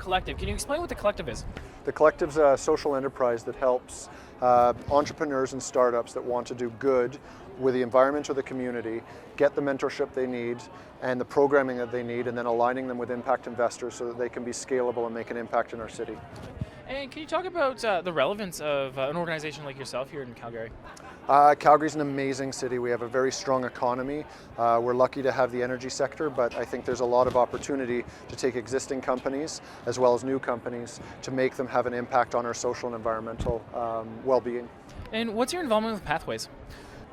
collective. Can you explain what the collective is? The collective's a social enterprise that helps entrepreneurs and startups that want to do good with the environment or the community, get the mentorship they need and the programming that they need, and then aligning them with impact investors so that they can be scalable and make an impact in our city. And can you talk about the relevance of an organization like yourself here in Calgary? Calgary's an amazing city. We have a very strong economy. We're lucky to have the energy sector, but I think there's a lot of opportunity to take existing companies as well as new companies to make them have an impact on our social and environmental well-being. And what's your involvement with Pathways?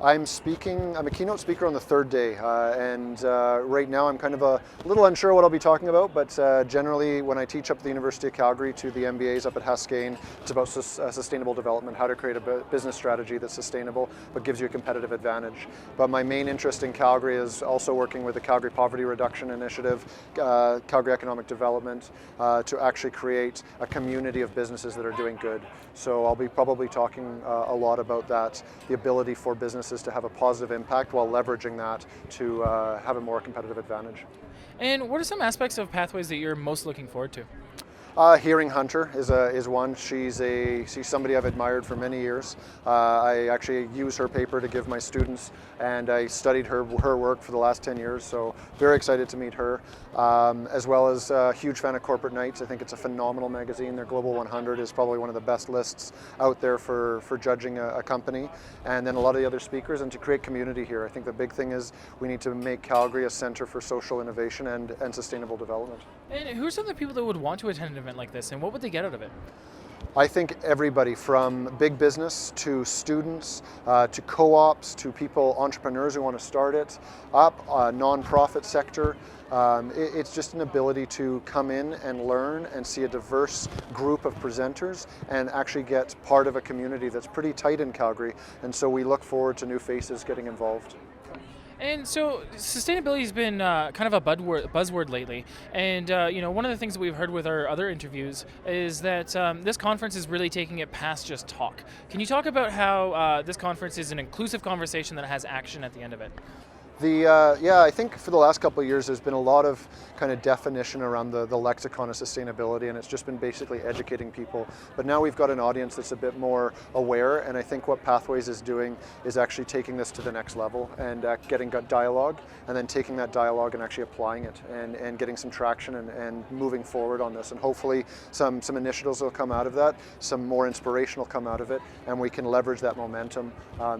I'm a keynote speaker on the third day, and right now I'm kind of a little unsure what I'll be talking about, but generally when I teach up at the University of Calgary to the MBAs up at Haskayne, it's about sustainable development, how to create a business strategy that's sustainable but gives you a competitive advantage. But my main interest in Calgary is also working with the Calgary Poverty Reduction Initiative, Calgary Economic Development, to actually create a community of businesses that are doing good. So I'll be probably talking a lot about that, the ability for businesses to have a positive impact while leveraging that to have a more competitive advantage. And what are some aspects of Pathways that you're most looking forward to? Hearing Hunter is one. She's somebody I've admired for many years. I actually use her paper to give my students, and I studied her work for the last 10 years, so very excited to meet her. As well as a huge fan of Corporate Knights. I think it's a phenomenal magazine. Their Global 100 is probably one of the best lists out there for judging a company. And then a lot of the other speakers, and to create community here. I think the big thing is we need to make Calgary a center for social innovation and sustainable development. And who are some of the people that would want to attend an event like this, and what would they get out of it? I think everybody from big business to students to co-ops to people, entrepreneurs who want to start it up, non-profit sector. It's just an ability to come in and learn and see a diverse group of presenters and actually get part of a community that's pretty tight in Calgary. And so we look forward to new faces getting involved. And so sustainability has been kind of a buzzword lately. And one of the things that we've heard with our other interviews is that this conference is really taking it past just talk. Can you talk about how this conference is an inclusive conversation that has action at the end of it? I think for the last couple of years there's been a lot of kind of definition around the lexicon of sustainability, and it's just been basically educating people. But now we've got an audience that's a bit more aware, and I think what Pathways is doing is actually taking this to the next level and getting dialogue, and then taking that dialogue and actually applying it and getting some traction and moving forward on this. And hopefully some initiatives will come out of that, some more inspiration will come out of it, and we can leverage that momentum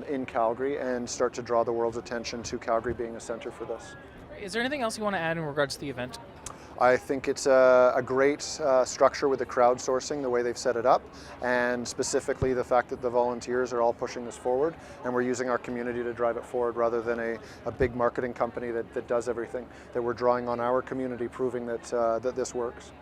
in Calgary and start to draw the world's attention to Calgary being a center for this. Is there anything else you want to add in regards to the event? I think it's a great structure with the crowdsourcing, the way they've set it up, and specifically the fact that the volunteers are all pushing this forward, and we're using our community to drive it forward rather than a big marketing company that does everything, that we're drawing on our community, proving that this works.